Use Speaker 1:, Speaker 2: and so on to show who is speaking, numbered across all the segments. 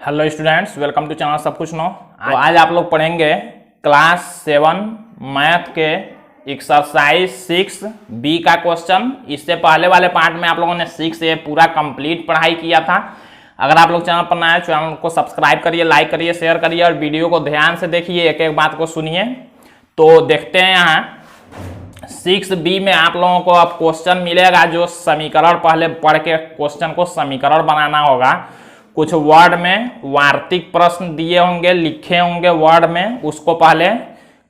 Speaker 1: Hello students, welcome to channel सब कुछ no. तो आज आप लोग पढ़ेंगे क्लास 7 मैथ के एक्सरसाइज 6B का क्वेश्चन। इससे पहले वाले पार्ट में आप लोगों ने 6A पूरा कंप्लीट पढ़ाई किया था। अगर आप लोग चैनल पर नए हैं, चैनल को सब्सक्राइब करिए, लाइक करिए, शेयर करिए और वीडियो को ध्यान से देखिए, एक एक बात को सुनिए। तो देखते हैं यहाँ 6B में आप लोगों को अब क्वेश्चन मिलेगा जो समीकरण पहले पढ़ के क्वेश्चन को समीकरण बनाना होगा। कुछ वर्ड में वार्तिक प्रश्न दिए होंगे, लिखे होंगे वर्ड में, उसको पहले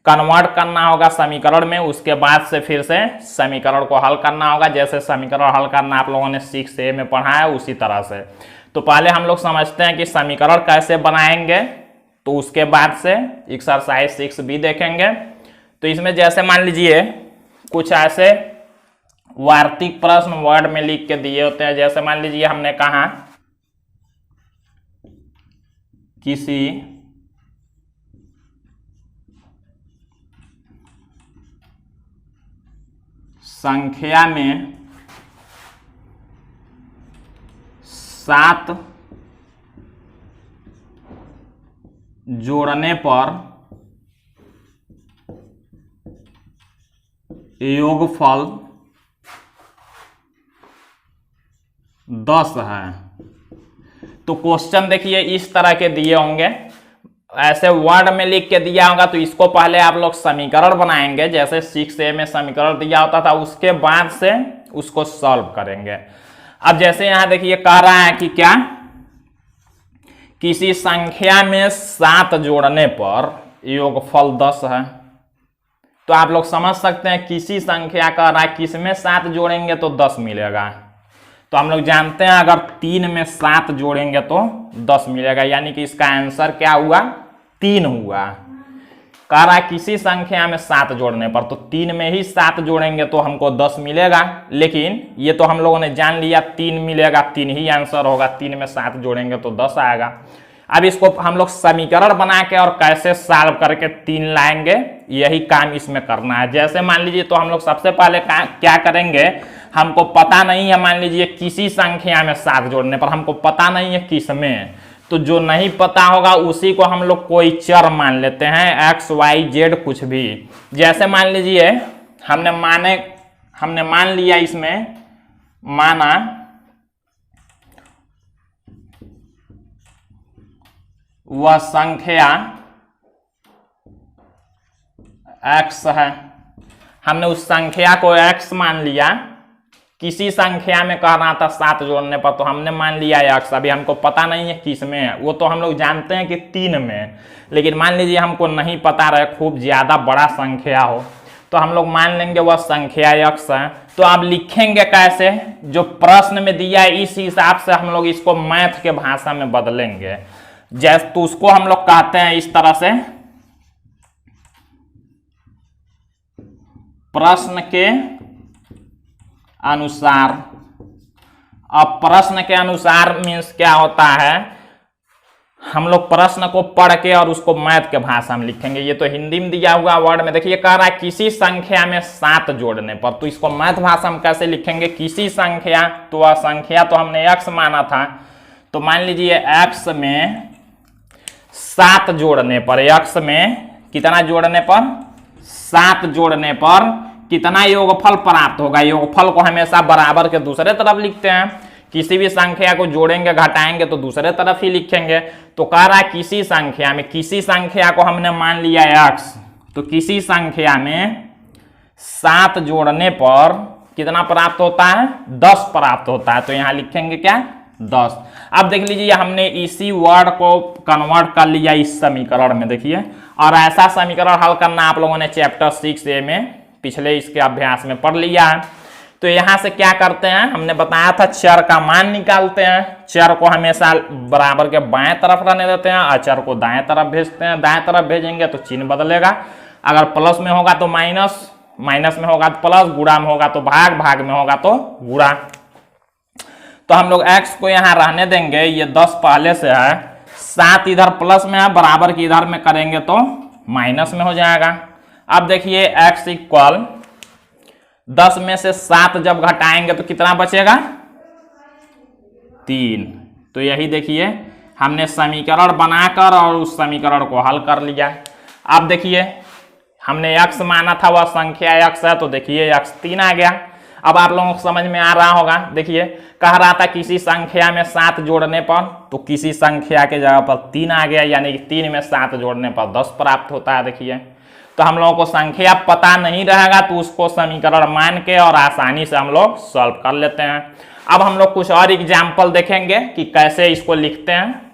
Speaker 1: कन्वर्ट करना होगा समीकरण में, उसके बाद से फिर से समीकरण को हल करना होगा। जैसे समीकरण हल करना आप लोगों ने 6A में पढ़ा है उसी तरह से। तो पहले हम लोग समझते हैं कि समीकरण कैसे बनाएंगे, तो उसके बाद से एक्सरसाइज 6B देखेंगे। तो इसमें जैसे मान लीजिए कुछ ऐसे वार्तिक प्रश्न वर्ड में लिख के दिए होते हैं। जैसे मान लीजिए हमने कहा किसी संख्या में 7 जोड़ने पर योगफल 10 है। तो क्वेश्चन देखिए इस तरह के दिए होंगे, ऐसे वर्ड में लिख के दिया होगा। तो इसको पहले आप लोग समीकरण बनाएंगे, जैसे 6A में समीकरण दिया होता था, उसके बाद से उसको सॉल्व करेंगे। अब जैसे यहां देखिए कह रहा है कि क्या, किसी संख्या में 7 जोड़ने पर योगफल 10 है। तो आप लोग समझ सकते हैं किसी संख्या कह रहा है किसमें 7 जोड़ेंगे तो 10 मिलेगा। तो हम लोग जानते हैं अगर 3 में 7 जोड़ेंगे तो 10 मिलेगा, यानी कि इसका आंसर क्या हुआ, 3 हुआ। कह रहा है किसी संख्या में 7 जोड़ने पर, तो 3 में ही 7 जोड़ेंगे तो हमको 10 मिलेगा। लेकिन ये तो हम लोगों ने जान लिया 3 मिलेगा, 3 ही आंसर होगा। 3 में 7 जोड़ेंगे तो 10 आएगा। अब इसको हम लोग समीकरण बना के और कैसे सॉल्व करके 3 लाएंगे, यही काम इसमें करना है। जैसे मान लीजिए तो हम लोग सबसे पहले क्या करेंगे, हमको पता नहीं है, मान लीजिए किसी संख्या में 7 जोड़ने पर हमको पता नहीं है किस में, तो जो नहीं पता होगा उसी को हम लोग कोई चर मान लेते हैं, x y z कुछ भी। जैसे मान लीजिए हमने मान लिया, इसमें माना वह संख्या x है। हमने उस संख्या को x मान लिया। किसी संख्या में कह रहा था 7 जोड़ने पर, तो हमने मान लिया x। अभी हमको पता नहीं है किस में है, वो तो हम लोग जानते हैं कि 3 में। लेकिन मान लीजिए हमको नहीं पता रहे, खूब ज्यादा बड़ा संख्या हो, तो हम लोग मान लेंगे वह संख्या x है। तो आप लिखेंगे कैसे, जो प्रश्न में दिया है इस हिसाब से हम लोग इसको मैथ के भाषा में बदलेंगे। जैसे तो उसको हम लोग कहते हैं इस तरह से, प्रश्न के अनुसार। अब प्रश्न के अनुसार मीन्स क्या होता है, हम लोग प्रश्न को पढ़ के और उसको मैथ के भाषा में लिखेंगे। ये तो हिंदी में दिया हुआ वर्ड में देखिए कह रहा है किसी संख्या में 7 जोड़ने पर, तो इसको मैथ भाषा में कैसे लिखेंगे, किसी संख्या, तो वह संख्या तो हमने x माना था, तो मान लीजिए x में 7 जोड़ने पर, x में कितना जोड़ने पर, 7 जोड़ने पर कितना योगफल प्राप्त होगा। योगफल को हमेशा बराबर के दूसरे तरफ लिखते हैं। किसी भी संख्या को जोड़ेंगे घटाएंगे तो दूसरे तरफ ही लिखेंगे। तो कह रहा है किसी संख्या में, किसी संख्या को हमने मान लिया x, तो किसी संख्या में 7 जोड़ने पर कितना प्राप्त होता है, 10 प्राप्त होता है। तो यहां लिखेंगे क्या, 10। अब देख लीजिए हमने इसी वर्ड को कन्वर्ट कर लिया इस समीकरण में, देखिए। और ऐसा समीकरण हल करना आप लोगों ने चैप्टर 6A में पिछले इसके अभ्यास में पढ़ लिया है। तो यहां से क्या करते हैं, हमने बताया था चर का मान निकालते हैं। चर को हमेशा बराबर के बाएं तरफ रहने देते हैं, अचर को दाएं तरफ भेजते हैं। दाएं तरफ भेजेंगे तो चिन्ह बदलेगा। अगर प्लस में होगा तो माइनस, माइनस में होगा तो प्लस, गुणा में होगा तो भाग, भाग में होगा तो गुणा। तो हम लोग x को यहाँ रहने देंगे, ये 10 पहले से है, 7 इधर प्लस में है, बराबर की इधर में करेंगे तो माइनस में हो जाएगा। अब देखिए x इक्वल 10 में से 7 जब घटाएंगे तो कितना बचेगा, 3। तो यही देखिए हमने समीकरण बनाकर और उस समीकरण को हल कर लिया। अब देखिए हमने x माना था वह संख्या x है, तो देखिए x 3 आ गया। अब आप लोगों को समझ में आ रहा होगा। देखिए कह रहा था किसी संख्या में 7 जोड़ने पर, तो किसी संख्या के जगह पर 3 आ गया, यानी कि 3 में 7 जोड़ने पर 10 प्राप्त होता है। देखिए तो हम लोगों को संख्या पता नहीं रहेगा तो उसको समीकरण मान के और आसानी से हम लोग सॉल्व कर लेते हैं। अब हम लोग कुछ और एग्जाम्पल देखेंगे कि कैसे इसको लिखते हैं।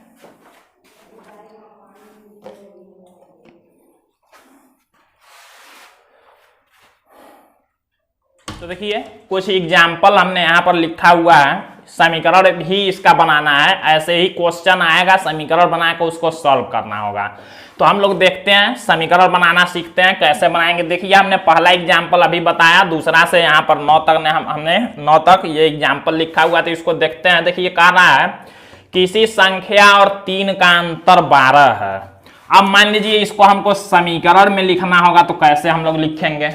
Speaker 1: तो देखिए कुछ एग्जाम्पल हमने यहाँ पर लिखा हुआ है, समीकरण भी इसका बनाना है। ऐसे ही क्वेश्चन आएगा, समीकरण बनाकर उसको सॉल्व करना होगा। तो हम लोग देखते हैं, समीकरण बनाना सीखते हैं कैसे बनाएंगे। देखिए हमने पहला एग्जाम्पल अभी बताया, दूसरा से यहाँ पर 9 तक हमने 9 तक ये एग्जाम्पल लिखा हुआ, तो इसको देखते हैं। देखिए कह रहा है किसी संख्या और 3 का अंतर 12 है। अब मान लीजिए इसको हमको समीकरण में लिखना होगा, तो कैसे हम लोग लिखेंगे।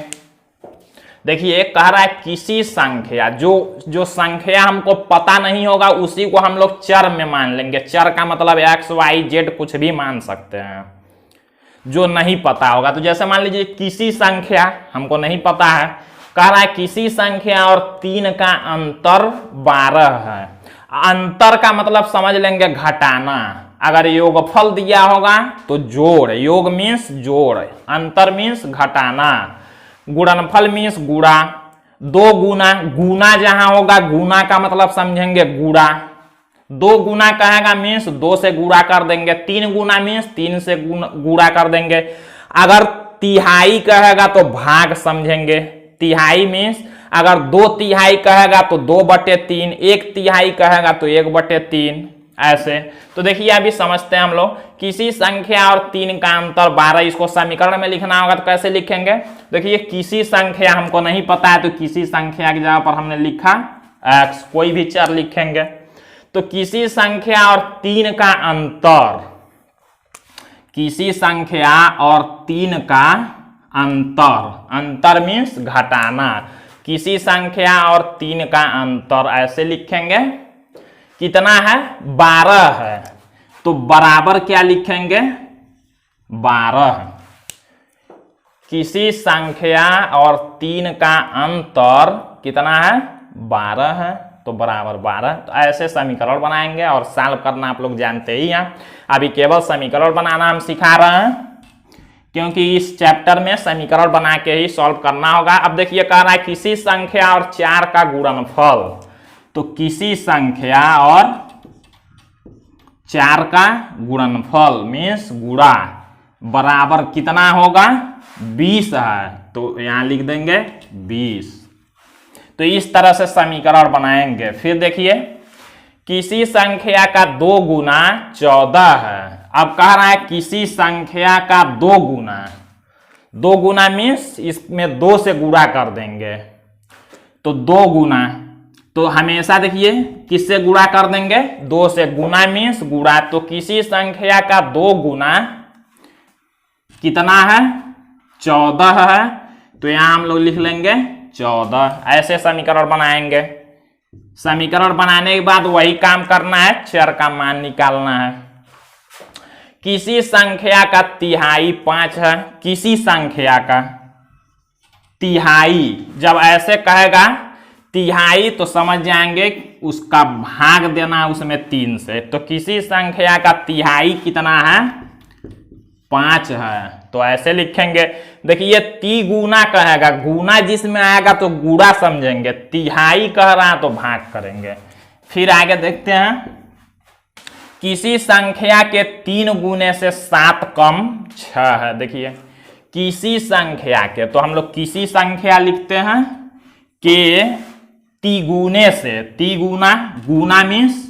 Speaker 1: देखिए कह रहा है किसी संख्या, जो संख्या हमको पता नहीं होगा उसी को हम लोग चर में मान लेंगे। चर का मतलब x y z कुछ भी मान सकते हैं जो नहीं पता होगा। तो जैसे मान लीजिए किसी संख्या हमको नहीं पता है, कह रहा है किसी संख्या और 3 का अंतर 12 है। अंतर का मतलब समझ लेंगे घटाना। अगर योगफल दिया होगा तो जोड़, योग मीन्स जोड़, अंतर मीन्स घटाना, गुणनफल मीन्स गुणा। 2 गुना, गुना जहां होगा गुना का मतलब समझेंगे गुणा। 2 गुना कहेगा मीन्स 2 से गुणा कर देंगे। 3 गुना मीन्स 3 से गुणा कर देंगे। अगर तिहाई कहेगा तो भाग समझेंगे। तिहाई मीन्स अगर 2 तिहाई कहेगा तो 2/3, 1 तिहाई कहेगा तो 1/3, ऐसे। तो देखिए अभी समझते हैं हम लोग, किसी संख्या और 3 का अंतर 12, इसको समीकरण में लिखना होगा तो कैसे लिखेंगे। देखिए किसी संख्या हमको नहीं पता है, तो किसी संख्या की जगह पर हमने लिखा x, कोई भी चर लिखेंगे। तो किसी संख्या और 3 का अंतर, किसी संख्या और 3 का अंतर, अंतर मीन्स घटाना, किसी संख्या और 3 का अंतर ऐसे लिखेंगे। कितना है 12 है, तो बराबर क्या लिखेंगे 12। किसी संख्या और 3 का अंतर कितना है 12 है, तो बराबर 12। तो ऐसे समीकरण बनाएंगे और सॉल्व करना आप लोग जानते ही हैं। अभी केवल समीकरण बनाना हम सिखा रहे हैं, क्योंकि इस चैप्टर में समीकरण बना के ही सॉल्व करना होगा। अब देखिए कह रहा है किसी संख्या और 4 का गुणनफल, तो किसी संख्या और 4 का गुणनफल मीन्स गुणा बराबर कितना होगा 20 है, तो यहां लिख देंगे 20। तो इस तरह से समीकरण बनाएंगे। फिर देखिए किसी संख्या का 2 गुना 14 है। अब कह रहा है किसी संख्या का 2 गुना, 2 गुना मीन्स इसमें 2 से गुणा कर देंगे, तो 2 गुना, तो हमेशा देखिए किससे गुणा कर देंगे 2 से, गुना मीन्स गुणा। तो किसी संख्या का 2 गुना कितना है 14 है, तो यहां हम लोग लिख लेंगे 14। ऐसे समीकरण बनाएंगे। समीकरण बनाने के बाद वही काम करना है, चर का मान निकालना है। किसी संख्या का तिहाई 5 है, किसी संख्या का तिहाई, जब ऐसे कहेगा तिहाई तो समझ जाएंगे उसका भाग देना उसमें 3 से। तो किसी संख्या का तिहाई कितना है 5 है, तो ऐसे लिखेंगे। देखिए तिगुना कहेगा, गुना जिसमें आएगा तो गुणा समझेंगे, तिहाई कह रहा है तो भाग करेंगे। फिर आगे देखते हैं, किसी संख्या के 3 गुने से 7 कम 6 है। देखिए किसी संख्या के, तो हम लोग किसी संख्या लिखते हैं के तिगुने से, तिगुना, गुना मीन्स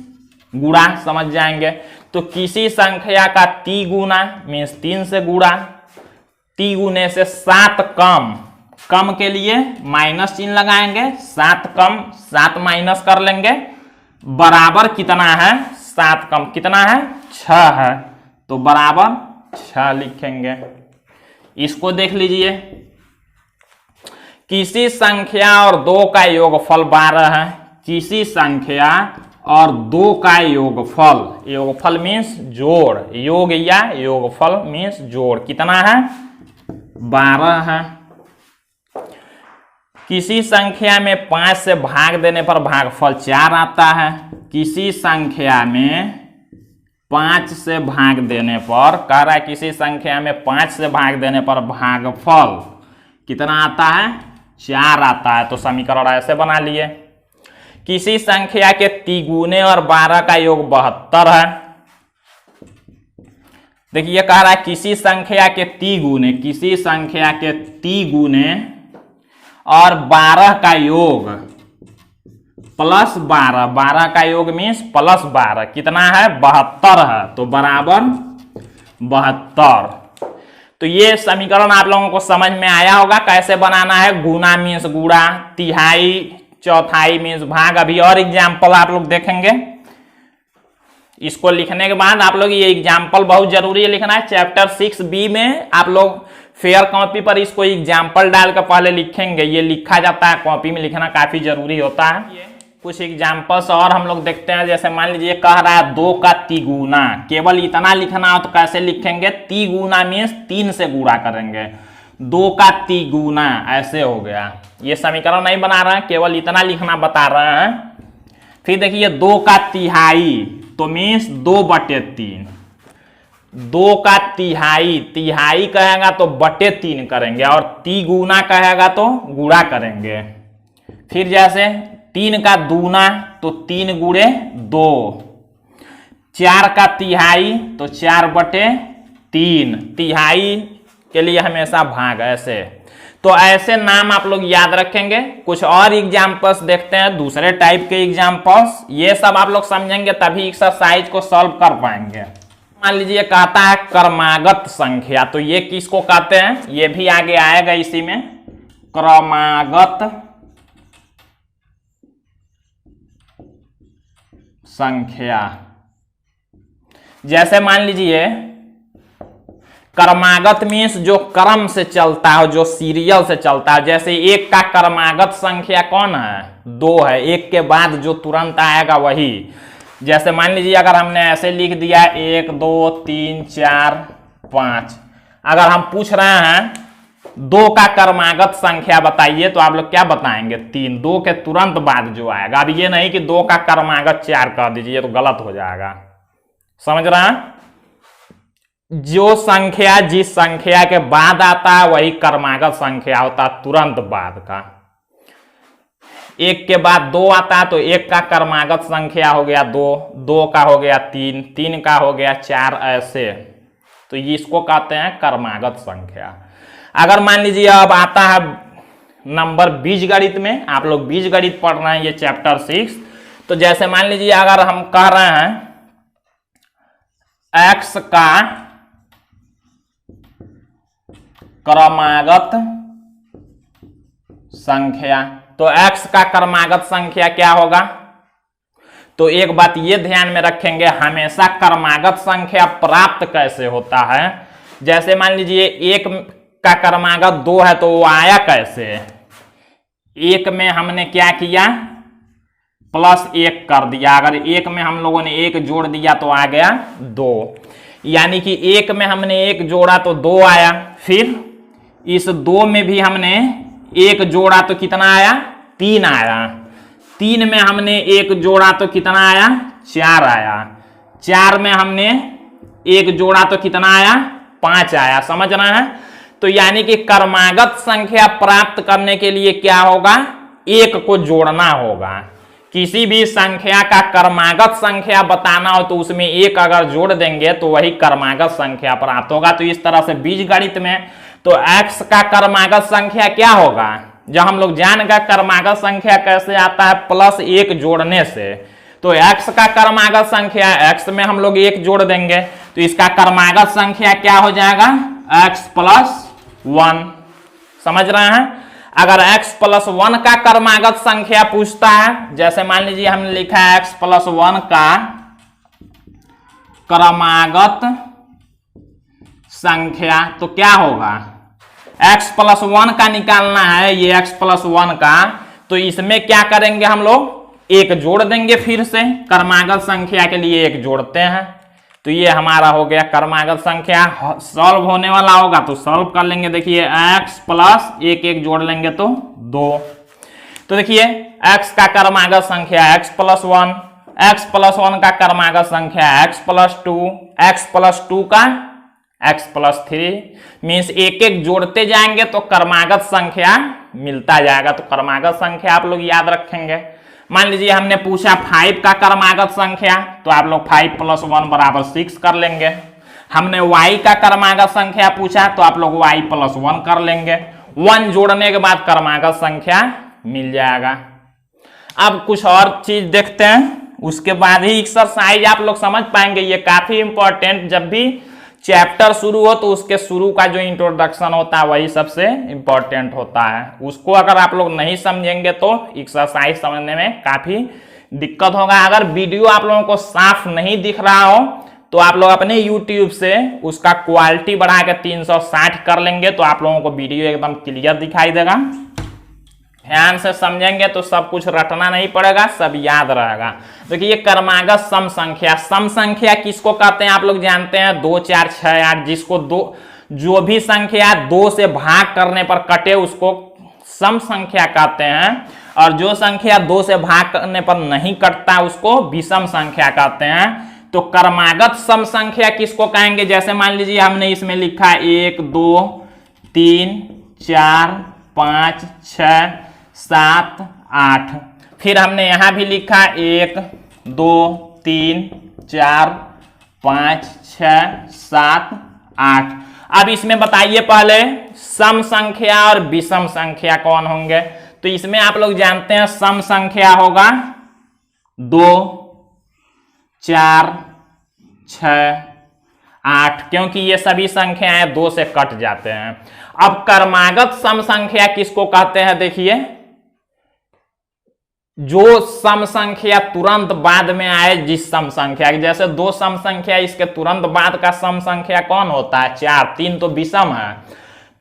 Speaker 1: गुणा समझ जाएंगे। तो किसी संख्या का तिगुना मीन्स 3 से गुणा, तिगुने से 7 कम, कम के लिए माइनस चिन्ह लगाएंगे, 7 कम 7 माइनस कर लेंगे, बराबर कितना है 7 कम कितना है 6 है, तो बराबर 6 लिखेंगे। इसको देख लीजिए, किसी संख्या और 2 का योगफल 12 है। किसी संख्या और 2 का योगफल, योगफल मीन्स जोड़, योग या योगफल मीन्स जोड़, कितना है 12 है। किसी संख्या में 5 से भाग देने पर भागफल 4 आता है। किसी संख्या में 5 से भाग देने पर, कह रहा है किसी संख्या में 5 से भाग देने पर भागफल कितना आता है 4 आता है। तो समीकरण ऐसे बना लिए। किसी संख्या के तिगुने और 12 का योग 72 है। देखिए कह रहा है किसी संख्या के तिगुने, किसी संख्या के तिगुने और 12 का योग प्लस 12, 12 का योग मीन्स प्लस 12 कितना है 72 है। तो बराबर 72। तो ये समीकरण आप लोगों को समझ में आया होगा कैसे बनाना है। गुना मीन्स गुणा, तिहाई चौथाई मीन्स भाग। अभी और एग्जाम्पल आप लोग देखेंगे। इसको लिखने के बाद आप लोग ये एग्जाम्पल बहुत जरूरी है लिखना है। चैप्टर 6B में आप लोग फेयर कॉपी पर इसको एग्जाम्पल डाल कर पहले लिखेंगे। ये लिखा जाता है, कॉपी में लिखना काफी जरूरी होता है। कुछ एग्जाम्पल्स और हम लोग देखते हैं। जैसे मान लीजिए कह रहा है 2 का तिगुना, केवल इतना लिखना हो तो कैसे लिखेंगे, तिगुना मीन्स 3 से गुणा करेंगे। 2 का तिगुना ऐसे हो गया। ये समीकरण नहीं बना रहे हैं, केवल इतना लिखना बता रहे हैं। फिर देखिए 2 का तिहाई तो मीन्स 2/3। 2 का तिहाई, तिहाई कहेगा तो बटे 3 करेंगे और तिगुना कहेगा तो गुणा करेंगे। फिर जैसे 3 का दूना तो 3 गुणे 2। 4 का तिहाई तो 4/3। तिहाई के लिए हमेशा भाग ऐसे। तो ऐसे नाम आप लोग याद रखेंगे। कुछ और एग्जाम्पल्स देखते हैं, दूसरे टाइप के एग्जाम्पल्स। ये सब आप लोग समझेंगे तभी एक्सरसाइज को सॉल्व कर पाएंगे। मान लीजिए कहता है क्रमागत संख्या, तो ये किसको कहते हैं, ये भी आगे आएगा इसी में। क्रमागत संख्या, जैसे मान लीजिए क्रमागत मीन्स जो क्रम से चलता है, जो सीरियल से चलता है। जैसे 1 का क्रमागत संख्या कौन है 2 है, 1 के बाद जो तुरंत आएगा वही। जैसे मान लीजिए अगर हमने ऐसे लिख दिया 1 2 3 4 5, अगर हम पूछ रहे हैं 2 का क्रमागत संख्या बताइए तो आप लोग क्या बताएंगे 3, 2 के तुरंत बाद जो आएगा। अब ये नहीं कि 2 का क्रमागत 4 कह दीजिए तो गलत हो जाएगा, समझ रहे हैं। जो संख्या जिस संख्या के बाद आता है वही क्रमागत संख्या होता है, तुरंत बाद का। 1 के बाद 2 आता है तो 1 का क्रमागत संख्या हो गया 2, 2 का हो गया 3, 3 का हो गया 4, ऐसे। तो इसको कहते हैं क्रमागत संख्या। अगर मान लीजिए अब आता है नंबर बीजगणित में, आप लोग बीजगणित पढ़ रहे हैं ये चैप्टर 6। तो जैसे मान लीजिए अगर हम कह रहे हैं x का क्रमागत संख्या, तो x का क्रमागत संख्या क्या होगा। तो एक बात ये ध्यान में रखेंगे, हमेशा क्रमागत संख्या प्राप्त कैसे होता है। जैसे मान लीजिए 1 का क्रमागत 2 है तो वो आया कैसे। 1 में हमने क्या किया +1 कर दिया, अगर 1 में हम लोगों ने 1 जोड़ दिया तो आ गया 2, यानी कि 1 में हमने 1 जोड़ा तो 2 आया। फिर इस 2 में भी हमने 1 जोड़ा तो कितना आया 3 आया। 3 में हमने 1 जोड़ा तो कितना आया 4 आया। 4 में हमने 1 जोड़ा तो कितना आया 5 आया, समझ रहे हैं। तो यानी कि क्रमागत संख्या प्राप्त करने के लिए क्या होगा 1 को जोड़ना होगा। किसी भी संख्या का क्रमागत संख्या बताना हो तो उसमें 1 अगर जोड़ देंगे तो वही क्रमागत संख्या प्राप्त होगा। तो इस तरह से बीजगणित में तो x का क्रमागत संख्या क्या होगा, जब हम लोग जान गए क्रमागत संख्या कैसे आता है +1 जोड़ने से। तो x का क्रमागत संख्या x में हम लोग 1 जोड़ देंगे तो इसका क्रमागत संख्या क्या हो जाएगा x + 1, समझ रहे हैं। अगर x + 1 का क्रमागत संख्या पूछता है, जैसे मान लीजिए हमने लिखा है x + 1 का क्रमागत संख्या, तो क्या होगा x + 1 का निकालना है, ये x + 1 का। तो इसमें क्या करेंगे हम लोग एक जोड़ देंगे, फिर से क्रमागत संख्या के लिए एक जोड़ते हैं, तो ये हमारा हो गया क्रमागत संख्या। सॉल्व होने वाला होगा तो सॉल्व कर लेंगे। देखिए x प्लस एक एक जोड़ लेंगे तो 2। तो देखिए x का क्रमागत संख्या x प्लस 1, x प्लस 1 का क्रमागत संख्या x प्लस 2, x प्लस 2 का x प्लस 3। मीन्स एक एक जोड़ते जाएंगे तो क्रमागत संख्या मिलता जाएगा। तो क्रमागत संख्या आप लोग याद रखेंगे। मान लीजिए हमने पूछा 5 का क्रमागत संख्या, तो आप लोग 5 प्लस 1 बराबर 6 कर लेंगे। हमने y का क्रमागत संख्या पूछा तो आप लोग y प्लस 1 कर लेंगे। 1 जोड़ने के बाद क्रमागत संख्या मिल जाएगा। अब कुछ और चीज देखते हैं, उसके बाद ही एक्सरसाइज आप लोग समझ पाएंगे। ये काफी इंपॉर्टेंट, जब भी चैप्टर शुरू हो तो उसके शुरू का जो इंट्रोडक्शन होता है वही सबसे इंपॉर्टेंट होता है। उसको अगर आप लोग नहीं समझेंगे तो एक्सरसाइज समझने में काफी दिक्कत होगा। अगर वीडियो आप लोगों को साफ नहीं दिख रहा हो तो आप लोग अपने YouTube से उसका क्वालिटी बढ़ा के 360 कर लेंगे तो आप लोगों को वीडियो एकदम क्लियर दिखाई देगा। ध्यान से समझेंगे तो सब कुछ रटना नहीं पड़ेगा, सब याद रहेगा। देखिए क्रमागत सम संख्या, सम संख्या किसको कहते हैं आप लोग जानते हैं, 2 4 6 8, जिसको जो भी संख्या 2 से भाग करने पर कटे उसको सम संख्या कहते हैं, और जो संख्या 2 से भाग करने पर नहीं कटता उसको विषम संख्या कहते हैं। तो क्रमागत सम संख्या किसको कहेंगे, जैसे मान लीजिए हमने इसमें लिखा 1 2 3 4 5 6 7 8, फिर हमने यहां भी लिखा 1 2 3 4 5 6 7 8। अब इसमें बताइए पहले सम संख्या और विषम संख्या कौन होंगे। तो इसमें आप लोग जानते हैं सम संख्या होगा 2 4 6 8, क्योंकि ये सभी संख्याएं 2 से कट जाते हैं। अब क्रमागत सम संख्या किसको कहते हैं, देखिए जो सम संख्या तुरंत बाद में आए जिस सम संख्या, जैसे 2 सम संख्या, इसके तुरंत बाद का सम संख्या कौन होता है, 4। 3 तो विषम है,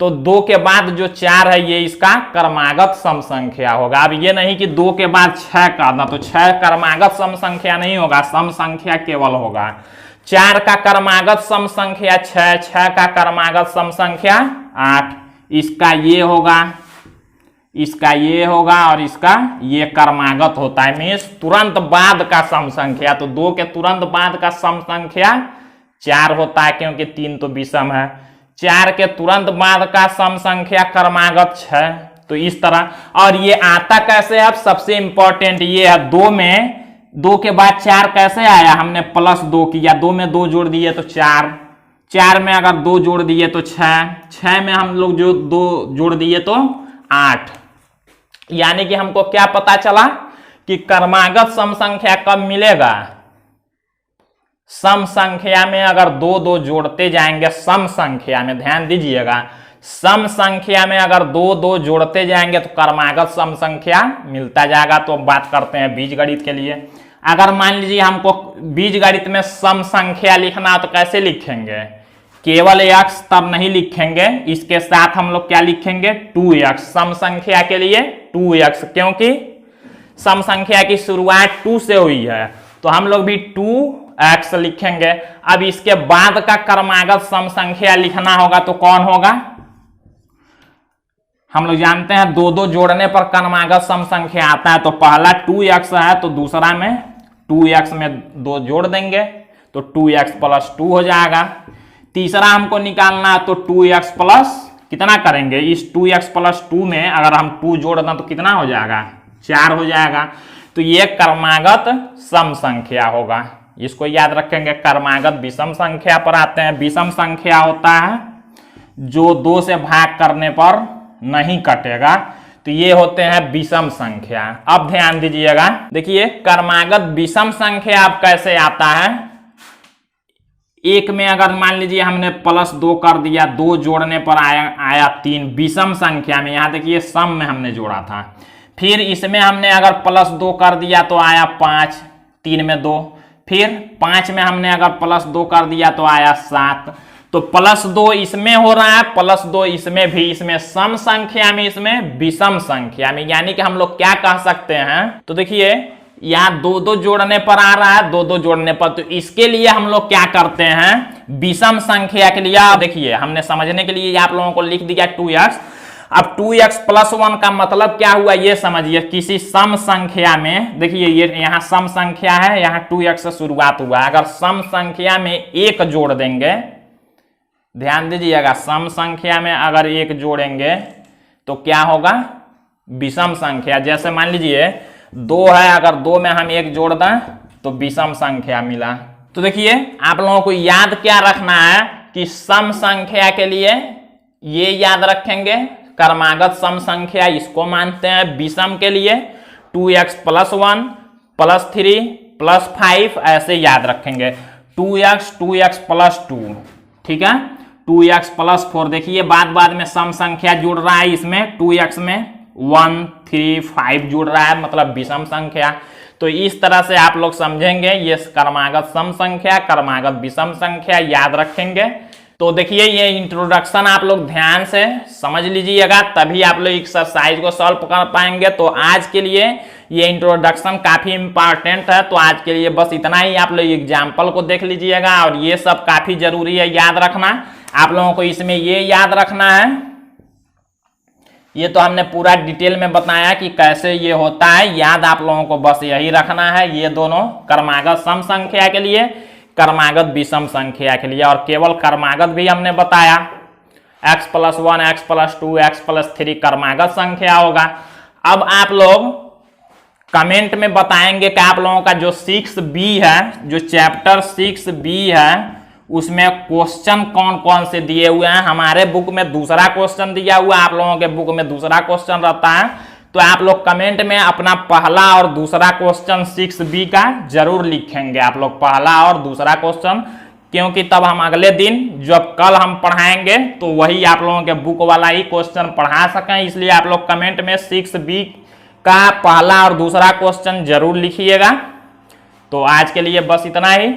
Speaker 1: तो 2 के बाद जो 4 है ये इसका क्रमागत सम संख्या होगा। अब ये नहीं कि 2 के बाद 6 करना, तो 6 क्रमागत सम संख्या नहीं होगा, सम संख्या केवल होगा। 4 का क्रमागत सम संख्या 6, 6 का क्रमागत सम संख्या 8, इसका ये होगा, इसका ये होगा और इसका ये क्रमागत होता है, मीन्स तुरंत बाद का सम संख्या। तो 2 के तुरंत बाद का सम संख्या 4 होता है, क्योंकि 3 तो विषम है। 4 के तुरंत बाद का सम संख्या क्रमागत 6। तो इस तरह, और ये आता कैसे है, अब सबसे इंपॉर्टेंट ये है 2 में 2 के बाद 4 कैसे आया, हमने प्लस 2 किया, 2 में 2 जोड़ दिए तो 4, 4 में अगर 2 जोड़ दिए तो 6, 6 में हम लोग जो 2 जोड़ दिए तो 8। यानी कि हमको क्या पता चला कि क्रमागत सम संख्या कब मिलेगा, सम संख्या में अगर 2 2 जोड़ते जाएंगे, सम संख्या में ध्यान दीजिएगा, सम संख्या में अगर 2 2 जोड़ते जाएंगे तो क्रमागत सम संख्या मिलता जाएगा। तो अब बात करते हैं बीजगणित के लिए। अगर मान लीजिए हमको बीजगणित में सम संख्या लिखना तो कैसे लिखेंगे, केवल x तब नहीं लिखेंगे, इसके साथ हम लोग क्या लिखेंगे, 2x। सम संख्या के लिए 2x, क्योंकि सम संख्या की शुरुआत 2 से हुई है, तो हम लोग भी 2x लिखेंगे। अब इसके बाद का क्रमागत सम संख्या लिखना होगा तो कौन होगा, हम लोग जानते हैं 2 2 जोड़ने पर क्रमागत सम संख्या आता है। तो पहला 2x है तो दूसरा में 2x में 2 जोड़ देंगे तो 2x प्लस 2 हो जाएगा। तीसरा हमको निकालना है तो 2x प्लस कितना करेंगे, इस 2x प्लस 2 में अगर हम 2 जोड़ दें तो कितना हो जाएगा, 4 हो जाएगा। तो ये क्रमागत सम संख्या होगा, इसको याद रखेंगे। क्रमागत विषम संख्या पर आते हैं। विषम संख्या होता है जो 2 से भाग करने पर नहीं कटेगा, तो ये होते हैं विषम संख्या। अब ध्यान दीजिएगा, देखिए क्रमागत विषम संख्या अब कैसे आता है। एक में अगर मान लीजिए हमने प्लस 2 कर दिया, 2 जोड़ने पर आया 3, विषम संख्या में, यहां देखिए सम में हमने जोड़ा था। फिर इसमें हमने अगर प्लस 2 कर दिया तो आया 5, 3 में 2, फिर 5 में हमने अगर प्लस 2 कर दिया तो आया 7। तो प्लस 2 इसमें हो रहा है, प्लस 2 इसमें भी, इसमें सम संख्या में, इसमें विषम संख्या में। यानी कि हम लोग क्या कह सकते हैं, तो देखिए या दो दो जोड़ने पर आ रहा है, दो दो जोड़ने पर। तो इसके लिए हम लोग क्या करते हैं, विषम संख्या के लिए देखिए हमने समझने के लिए आप लोगों को लिख दिया 2x। अब 2x प्लस 1 का मतलब क्या हुआ ये समझिए, किसी सम संख्या में, देखिए ये यहाँ सम संख्या है, यहाँ 2x से शुरुआत हुआ। अगर सम संख्या में एक जोड़ देंगे, ध्यान दीजिएगा, सम संख्या में अगर एक जोड़ेंगे तो क्या होगा, विषम संख्या। जैसे मान लीजिए 2 है, अगर 2 में हम एक जोड़ दें तो विषम संख्या मिला। तो देखिए आप लोगों को याद क्या रखना है कि सम संख्या के लिए ये याद रखेंगे, क्रमागत सम संख्या इसको मानते हैं। विषम के लिए 2x प्लस 1 प्लस 3 प्लस 5 ऐसे याद रखेंगे। 2x प्लस 2, ठीक है, 2x प्लस 4। देखिए बाद में सम संख्या जुड़ रहा है, इसमें 2x में 1 3 5 जुड़ रहा है, मतलब विषम संख्या। तो इस तरह से आप लोग समझेंगे, ये क्रमागत सम संख्या, क्रमागत विषम संख्या याद रखेंगे। तो देखिए ये इंट्रोडक्शन आप लोग ध्यान से समझ लीजिएगा, तभी आप लोग एक्सरसाइज को सॉल्व कर पाएंगे। तो आज के लिए ये इंट्रोडक्शन काफी इंपॉर्टेंट है। तो आज के लिए बस इतना ही, आप लोग एग्जाम्पल को देख लीजिएगा, और ये सब काफी जरूरी है याद रखना। आप लोगों को इसमें ये याद रखना है, ये तो हमने पूरा डिटेल में बताया कि कैसे ये होता है, याद आप लोगों को बस यही रखना है। ये दोनों क्रमागत सम संख्या के लिए, क्रमागत विषम संख्या के लिए, और केवल क्रमागत भी हमने बताया, x plus 1 x plus 2 x plus 3 क्रमागत संख्या होगा। अब आप लोग कमेंट में बताएंगे कि आप लोगों का जो 6b है, जो चैप्टर 6b है, उसमें क्वेश्चन कौन कौन से दिए हुए हैं। हमारे बुक में दूसरा क्वेश्चन दिया हुआ है, आप लोगों के बुक में दूसरा क्वेश्चन रहता है। तो आप लोग कमेंट में अपना पहला और दूसरा क्वेश्चन 6b का जरूर लिखेंगे, आप लोग पहला और दूसरा क्वेश्चन, क्योंकि तब हम अगले दिन जब कल हम पढ़ाएंगे तो वही आप लोगों के बुक वाला ही क्वेश्चन पढ़ा सकें। इसलिए आप लोग कमेंट में 6b का पहला और दूसरा क्वेश्चन जरूर लिखिएगा। तो आज के लिए बस इतना ही।